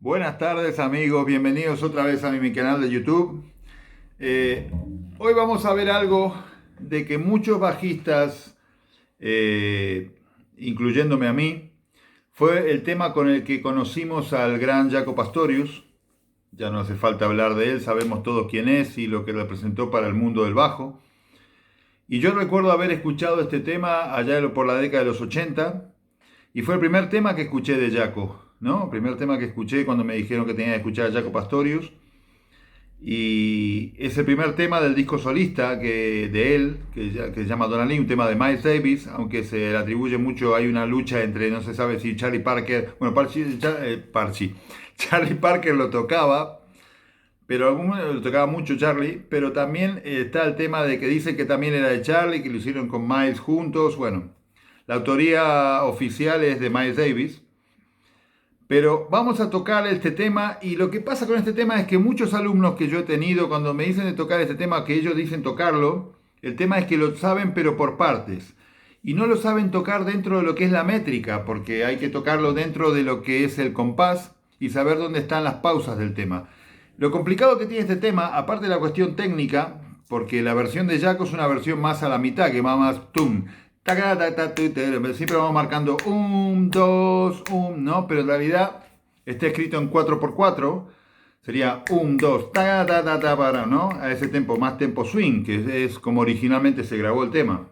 Buenas tardes amigos, bienvenidos otra vez a mi canal de YouTube. Eh, Hoy vamos a ver algo de que muchos bajistas, incluyéndome a mí, fue el tema con el que conocimos al gran Jaco Pastorius. Ya no hace falta hablar de él, sabemos todos quién es y lo que representó para el mundo del bajo. Y yo recuerdo haber escuchado este tema allá por la década de los 80 y fue el primer tema que escuché de Jaco, ¿no? El primer tema que escuché cuando me dijeron que tenía que escuchar a Jaco Pastorius. Y es el primer tema del disco solista de él, que se llama Donna Lee, un tema de Miles Davis, aunque se le atribuye mucho, hay una lucha entre, no se sabe si Charlie Parker, bueno, Charlie Parker lo tocaba, pero lo tocaba mucho Charlie, pero también está el tema de que dicen que también era de Charlie, que lo hicieron con Miles juntos, bueno, la autoría oficial es de Miles Davis. Pero vamos a tocar este tema y lo que pasa con este tema es que muchos alumnos que yo he tenido, cuando me dicen de tocar este tema, que ellos dicen tocarlo, el tema es que lo saben pero por partes. Y no lo saben tocar dentro de lo que es la métrica, porque hay que tocarlo dentro de lo que es el compás y saber dónde están las pausas del tema. Lo complicado que tiene este tema, aparte de la cuestión técnica, porque la versión de Jaco es una versión más a la mitad, que va más tum, siempre vamos marcando 1, 2, 1, ¿no? Pero en realidad está escrito en 4x4, sería 1, 2, para, ¿no? A ese tempo, más tempo swing, que es como originalmente se grabó el tema.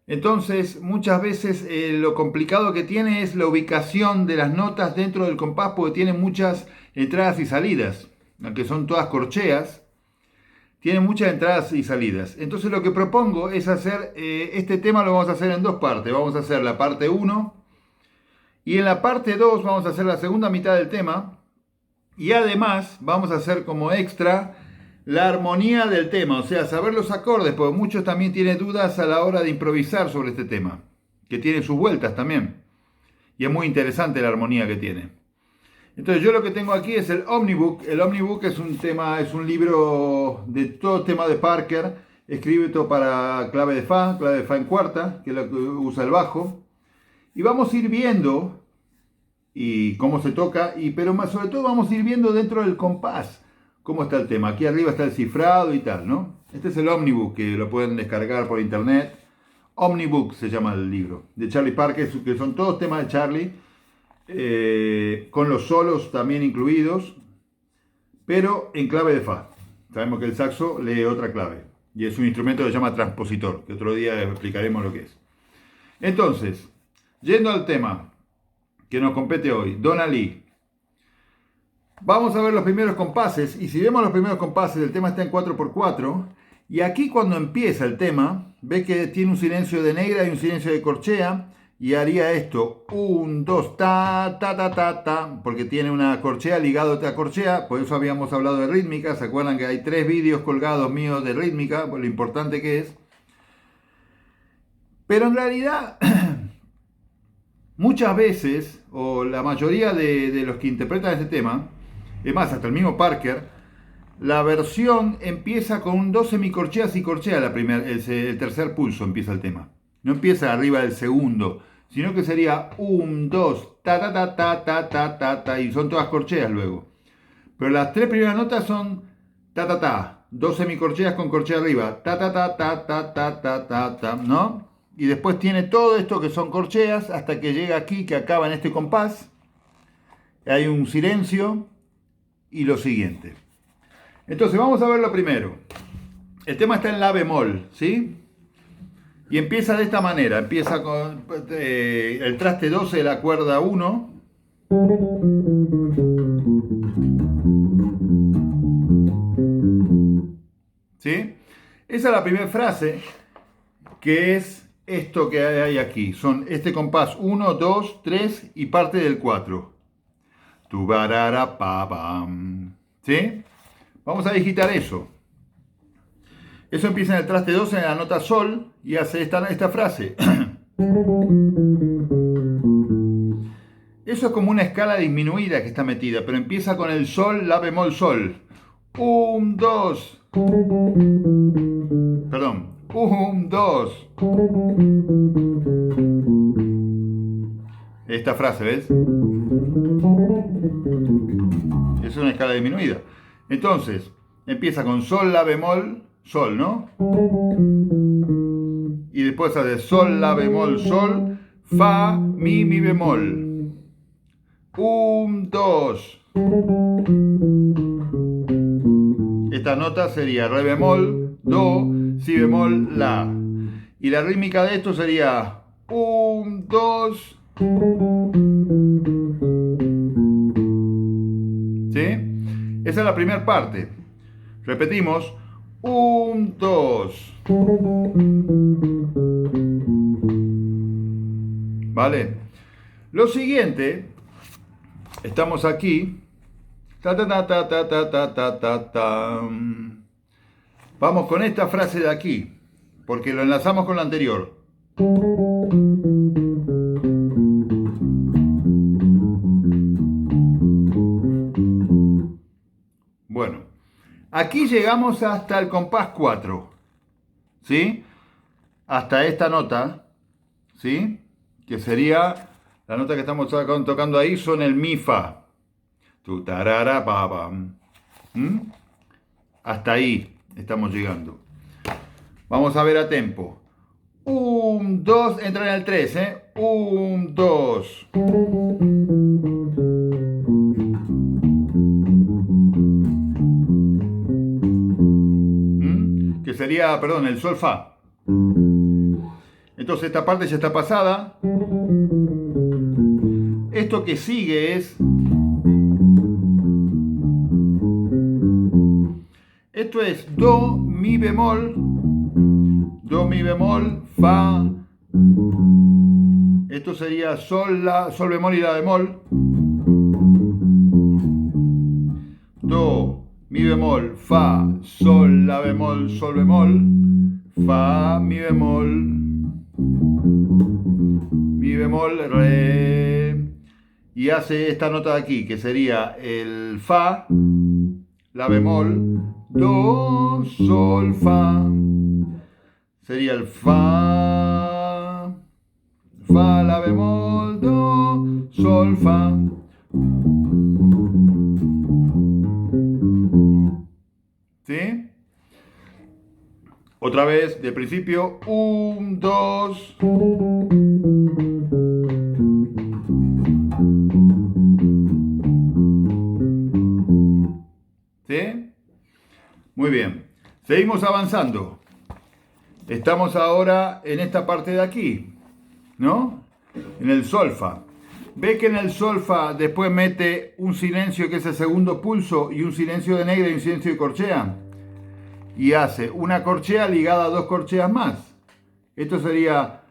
Entonces, muchas veces lo complicado que tiene es la ubicación de las notas dentro del compás, porque tiene muchas entradas y salidas, aunque son todas corcheas. Tiene muchas entradas y salidas. Entonces lo que propongo es hacer, este tema lo vamos a hacer en dos partes. Vamos a hacer la parte uno y en la parte 2 vamos a hacer la segunda mitad del tema. Y además vamos a hacer como extra la armonía del tema, o sea, saber los acordes, porque muchos también tienen dudas a la hora de improvisar sobre este tema, que tiene sus vueltas también. Y es muy interesante la armonía que tiene. Entonces yo lo que tengo aquí es el Omnibook. El Omnibook es un tema, es un libro de todo tema de Parker, escrito para clave de Fa en cuarta, que es lo que usa el bajo. Y vamos a ir viendo y cómo se toca, pero más sobre todo vamos a ir viendo dentro del compás cómo está el tema. Aquí arriba está el cifrado y tal, ¿no? Este es el Omnibook, que lo pueden descargar por internet. Omnibook se llama el libro, de Charlie Parker, que son todos temas de Charlie. Con los solos también incluidos, pero en clave de Fa. Sabemos que el saxo lee otra clave y es un instrumento que se llama transpositor, que otro día explicaremos lo que es. Entonces, yendo al tema que nos compete hoy, Donna Lee. Vamos a ver los primeros compases y si vemos los primeros compases, el tema está en 4x4 y aquí cuando empieza el tema, ve que tiene un silencio de negra y un silencio de corchea. Y haría esto, 1, 2, ta, ta, ta, ta, ta, porque tiene una corchea ligada a otra corchea, por eso habíamos hablado de rítmica, ¿se acuerdan que hay 3 vídeos colgados míos de rítmica, por lo importante que es? Pero en realidad, muchas veces, o la mayoría de los que interpretan este tema, es más, hasta el mismo Parker, la versión empieza con 2 semicorcheas y corchea, el tercer pulso empieza el tema. No empieza arriba del segundo, sino que sería 1, 2, ta, ta, ta, ta, ta, ta, ta, ta, y son todas corcheas luego. Pero las 3 primeras notas son ta, ta, ta, 2 semicorcheas con corchea arriba, ta, ta, ta, ta, ta, ta, ta, ta, ta, ¿no? Y después tiene todo esto que son corcheas hasta que llega aquí, que acaba en este compás. Hay un silencio y lo siguiente. Entonces vamos a ver lo primero. El tema está en la bemol, ¿sí? Y empieza de esta manera. Empieza con el traste 12 de la cuerda 1. ¿Sí? Esa es la primera frase, que es esto que hay aquí. Son este compás 1, 2, 3 y parte del 4. Tu barara pa pam. ¿Sí? Vamos a digitar eso. Eso empieza en el traste 12 en la nota sol y hace esta frase. Eso es como una escala disminuida que está metida, pero empieza con el sol, la bemol, sol. 1, 2. Perdón. 1, 2. esta frase, ¿ves? Es una escala disminuida. Entonces, empieza con sol, la bemol, sol, ¿no? Y después hace sol, la bemol, sol, fa, mi bemol. 1, 2. Esta nota sería re bemol, do, si bemol, la. Y la rítmica de esto sería 1, 2. ¿Sí? Esa es la primera parte. Repetimos. 1, 2. ¿Vale? Lo siguiente, estamos aquí. Ta, ta, ta, ta, ta, ta, ta, ta, ta, ta. Vamos con esta frase de aquí, porque lo enlazamos con la anterior. Bueno, aquí llegamos hasta el compás 4, ¿sí? Hasta esta nota, ¿sí? Que sería, la nota que estamos tocando ahí son el mi fa. Tu tarara pa pa. Hasta ahí estamos llegando. Vamos a ver a tempo. 1, 2, entra en el 3, 1, 2. Que sería, perdón, el sol fa. Entonces esta parte ya está pasada. Esto que sigue es... Esto es do, mi bemol, fa. Esto sería sol, sol bemol y la bemol. Do, mi bemol, fa, sol, la bemol, sol bemol, fa, mi bemol, re. Y hace esta nota de aquí, que sería el fa, la bemol, do, sol, fa. Sería el fa, fa, la bemol, do, sol, fa. ¿Sí? Otra vez, de principio, 1, 2. ¿Sí? Muy bien. Seguimos avanzando. Estamos ahora en esta parte de aquí, ¿no? En el solfa. Ve que en el solfa después mete un silencio que es el segundo pulso y un silencio de negra y un silencio de corchea. Y hace una corchea ligada a dos corcheas más. Esto sería,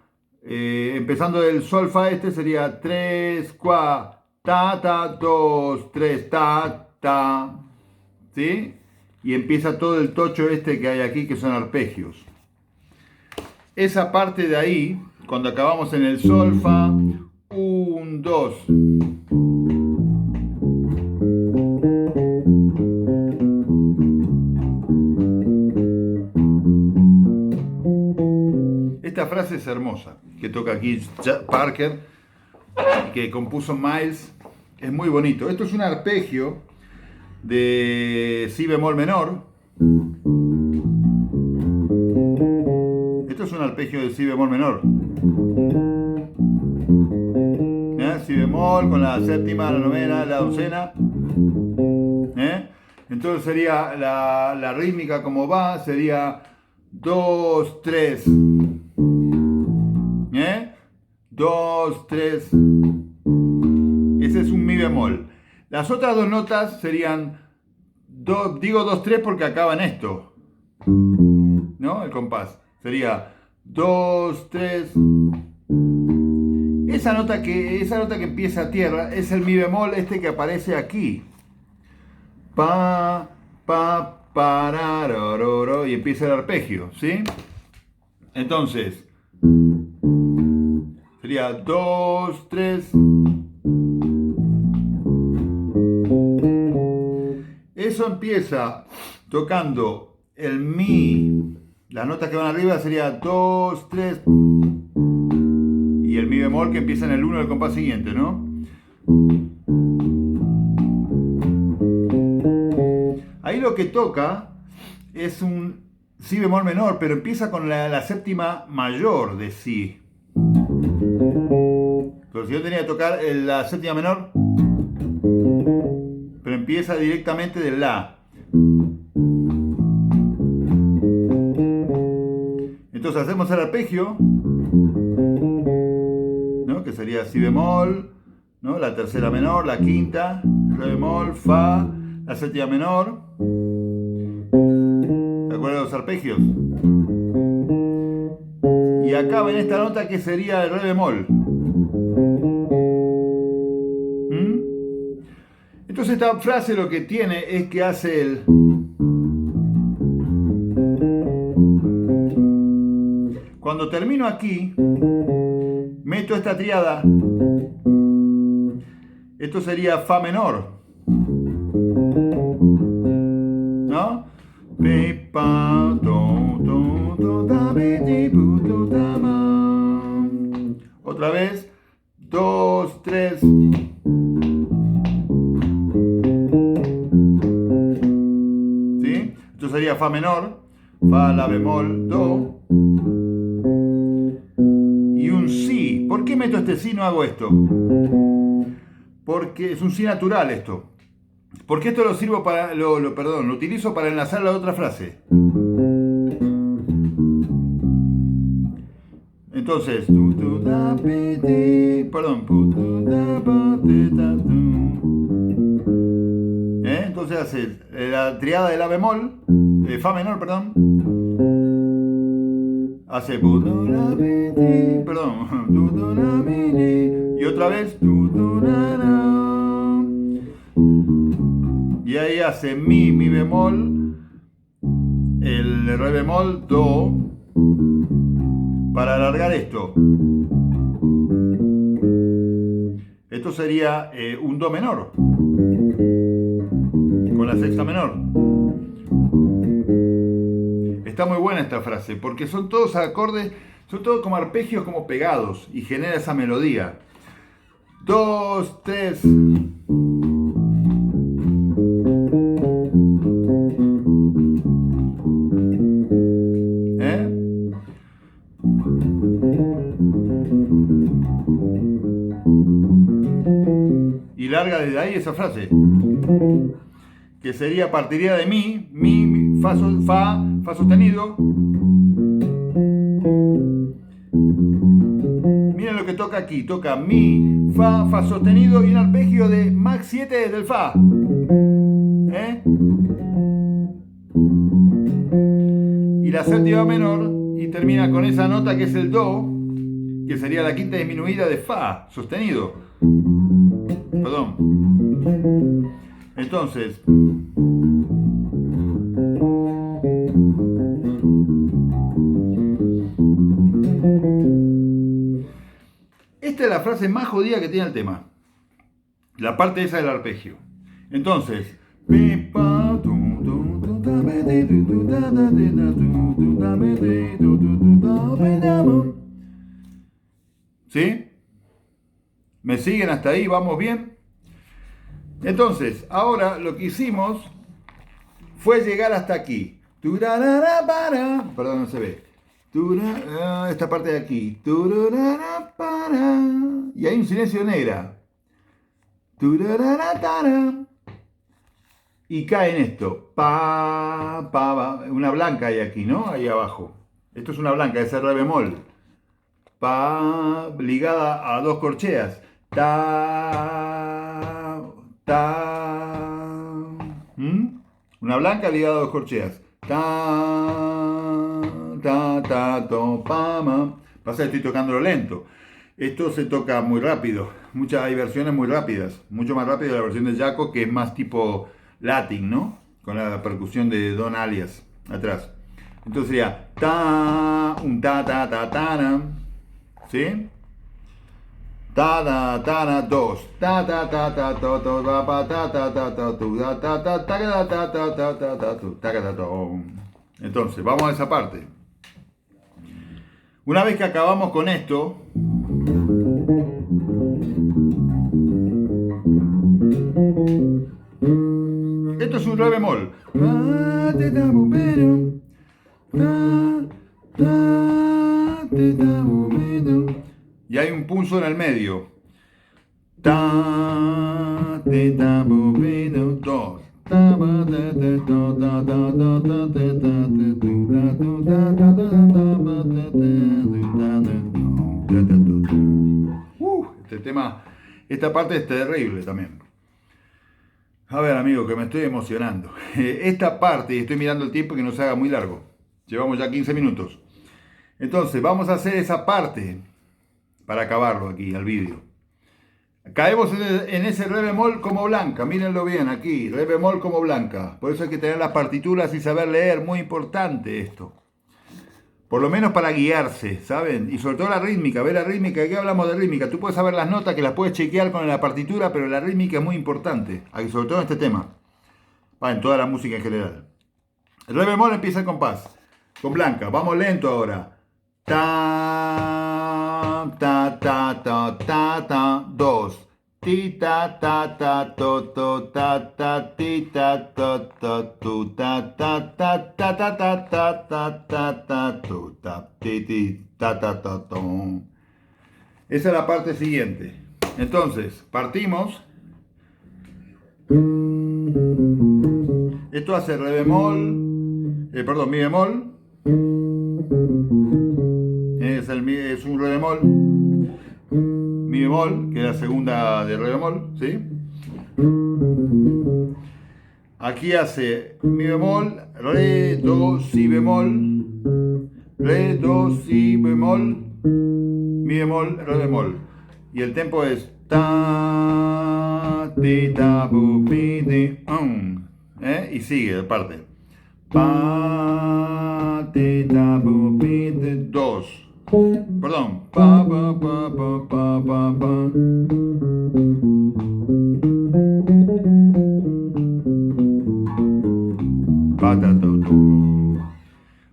empezando del solfa este, sería 3, 4, ta, ta, 2, 3, ta, ta. ¿Sí? Y empieza todo el tocho este que hay aquí, que son arpegios. Esa parte de ahí, cuando acabamos en el solfa, 1, 2. Esta frase es hermosa, que toca aquí Parker, que compuso Miles. Es muy bonito. Esto es un arpegio de si bemol menor. Esto es un arpegio de si bemol menor. Si bemol con la séptima, la novena, la doncena. Entonces sería la rítmica como va, sería 2, 3. 2, 3. Ese es un mi bemol. Las otras dos notas serían, digo 2, 3 porque acaba en esto, ¿no? El compás. Sería 2, 3. Esa nota que empieza a tierra es el mi bemol este que aparece aquí. Pa, pa, pararororo, y empieza el arpegio, ¿sí? Entonces, sería 2, 3. Eso empieza tocando el mi. Las notas que van arriba sería 2, 3. y el mi bemol que empieza en el 1 del compás siguiente, ¿no? Ahí lo que toca es un si bemol menor, pero empieza con la séptima mayor de si. Entonces yo tenía que tocar la séptima menor, pero empieza directamente del la. Entonces hacemos el arpegio, ¿no? Que sería si bemol, ¿no? La tercera menor, la quinta, re bemol, fa, la séptima menor. ¿Te acuerdas de los arpegios? Y acá ven esta nota que sería el re bemol. Entonces esta frase lo que tiene es que hace el... Cuando termino aquí, meto esta triada. Esto sería fa menor, ¿no? Otra vez, 2, 3. ¿Sí? Esto sería fa menor, fa, la bemol, do. Y un si. ¿Por qué meto este si y no hago esto? Porque es un si natural esto. Porque esto lo sirvo para, lo utilizo para enlazar la otra frase. Entonces, entonces hace la triada de la bemol, de fa menor, perdón. Hace y otra vez y ahí hace mi bemol, el re bemol, do, para alargar esto. Esto sería un do menor con la sexta menor. Está muy buena esta frase porque son todos acordes, son todos como arpegios como pegados y genera esa melodía. 2, 3. Y larga desde ahí esa frase, que sería, partiría de mi, fa sostenido. Miren lo que toca aquí, toca mi, fa sostenido y un arpegio de max 7 desde el fa. Y la séptima menor, y termina con esa nota que es el do, que sería la quinta disminuida de fa sostenido. Perdón. Entonces, esta es la frase más jodida que tiene el tema. La parte esa del arpegio. Entonces, ¿sí? ¿Me siguen hasta ahí? ¿Vamos bien? Entonces, ahora lo que hicimos fue llegar hasta aquí. Perdón, no se ve. Esta parte de aquí. Y hay un silencio negra. Y cae en esto. Una blanca hay aquí, ¿no? Ahí abajo. Esto es una blanca, es re bemol. Ligada a dos corcheas. Una blanca ligada a dos corcheas. Pasa que estoy tocándolo lento. Esto se toca muy rápido. Hay versiones muy rápidas. Mucho más rápido la versión de Jaco, que es más tipo Latin, ¿no? Con la percusión de Don Alias atrás. Entonces sería un ¿sí? Dos. Entonces, vamos a esa parte. Una vez que acabamos con esto, Esto es un re bemol. Y hay un punzo en el medio. Dos. Este tema, esta parte es terrible también. A ver, amigo, que me estoy emocionando. Esta parte, y estoy mirando el tiempo que no se haga muy largo. Llevamos ya 15 minutos. Entonces, vamos a hacer esa parte para acabarlo aquí, al vídeo. Caemos en ese re bemol como blanca, mírenlo bien aquí, re bemol como blanca. Por eso hay que tener las partituras y saber leer, muy importante esto. Por lo menos para guiarse, ¿saben? Y sobre todo la rítmica, ver la rítmica, aquí hablamos de rítmica. Tú puedes saber las notas que las puedes chequear con la partitura, pero la rítmica es muy importante, sobre todo en este tema. En toda la música en general. El re bemol empieza el compás, con blanca. Vamos lento ahora. Ta, ta, ta, ta, ta, ta, dos. Ti, ta, ta, ta, to, to, ta, ta, ti, ta, to, to, tu, ta, ta, ta, ta, ta, ta, ta, ta, ta, ta, tu, ta, ti, ti, ta, ta, ta, ton. Esa es la parte siguiente. Entonces, partimos. Esto hace re bemol, mi bemol. Es un re bemol, mi bemol, que es la segunda de re bemol, ¿sí? Aquí hace mi bemol, re, do, si bemol, re, do, si bemol, mi bemol, re bemol. Y el tempo es ta, ti, ta, bu, pi, ti, y sigue aparte. Pa, ti, ta, bu, pi, ti, dos. Perdón. Pa, pa, pa, pa, pa, pa, pa. Pa, ta, tu, tu.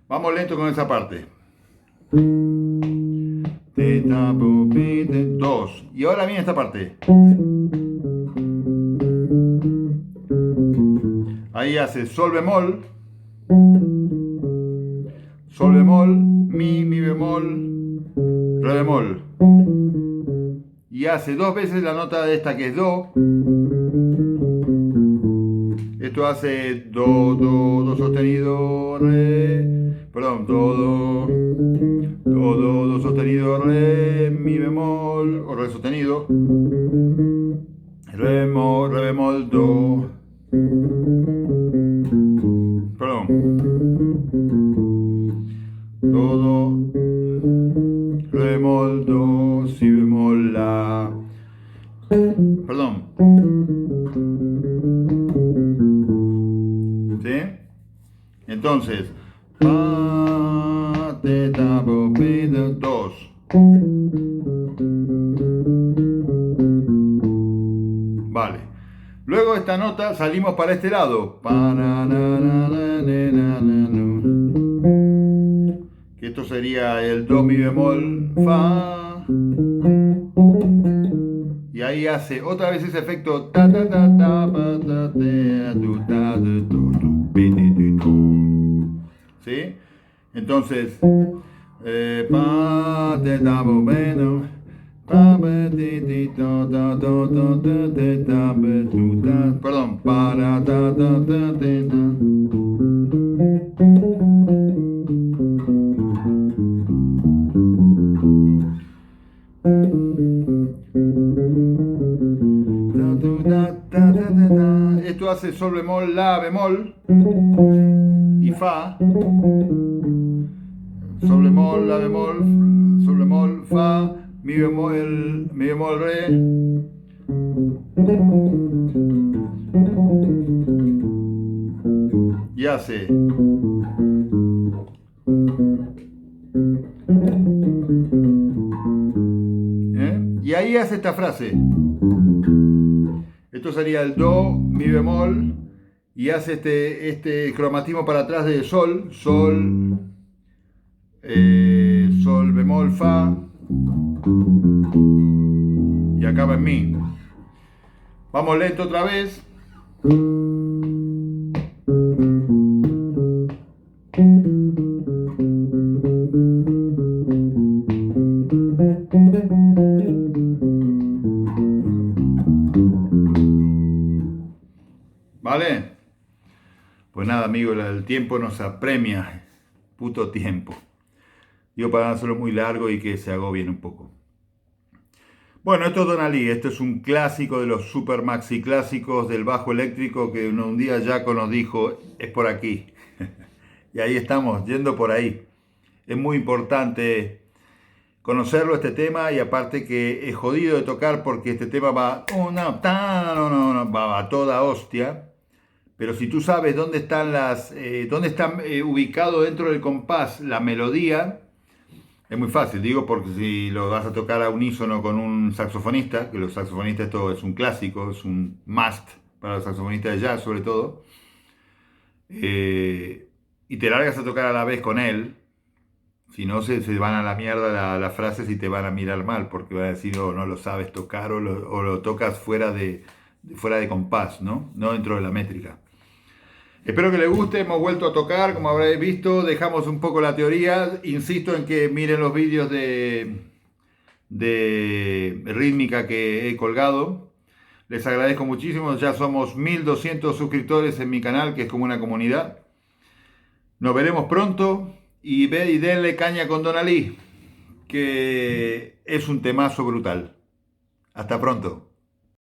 Vamos lento con esa parte. Ti, ta, bu, pi, ti, dos. Y ahora viene esta parte. Ahí hace sol bemol. Sol bemol, mi bemol, re bemol. Y hace dos veces la nota de esta que es do. Esto hace do, do, do sostenido, re. Perdón, do, do sostenido, re, mi bemol, o re sostenido. Re bemol, do. Perdón. Todo, re bemol, do, si bemol, la. Perdón. ¿Sí? Entonces, pa, te, ta, bo, pi, dos. Vale. Luego esta nota salimos para este lado. Que esto sería el do, mi bemol, fa. Y ahí hace otra vez ese efecto ta ta ta ta pa, ta te tu ta tu tu pi ti tu. ¿Sí? Entonces pa te ta bo bueno pa be ti ti to to to to te ta be tu ta. Perdón, para ta ta ta te ta. Esto hace sol bemol, la bemol y fa. Sol bemol, la bemol, sol bemol, fa, mi bemol, re. Y hace. Y ahí hace esta frase. Esto sería el do, mi bemol, y hace este cromatismo para atrás de sol, sol, sol bemol, fa, y acaba en mi. Vamos lento otra vez. ¿Vale? Pues nada, amigo, el tiempo nos apremia. Puto tiempo. Digo, para no hacerlo muy largo y que se agobien un poco. Bueno, esto es Don Ali. Esto es un clásico de los super maxi clásicos del bajo eléctrico que un día Jaco nos dijo, es por aquí. Y ahí estamos, yendo por ahí. Es muy importante conocerlo este tema y aparte que es jodido de tocar porque este tema va, va a toda hostia. Pero si tú sabes dónde están dónde están ubicado dentro del compás la melodía, es muy fácil, digo, porque si lo vas a tocar a unísono con un saxofonista, que los saxofonistas esto es un clásico, es un must para los saxofonistas de jazz sobre todo, y te largas a tocar a la vez con él, si no se van a la mierda las frases y te van a mirar mal, porque van a decir, oh, no lo sabes tocar o lo tocas fuera de compás, ¿no? No dentro de la métrica. Espero que les guste, hemos vuelto a tocar, como habréis visto, dejamos un poco la teoría, insisto en que miren los vídeos de rítmica que he colgado, les agradezco muchísimo, ya somos 1200 suscriptores en mi canal, que es como una comunidad, nos veremos pronto y denle caña con Don Ali, que es un temazo brutal. Hasta pronto.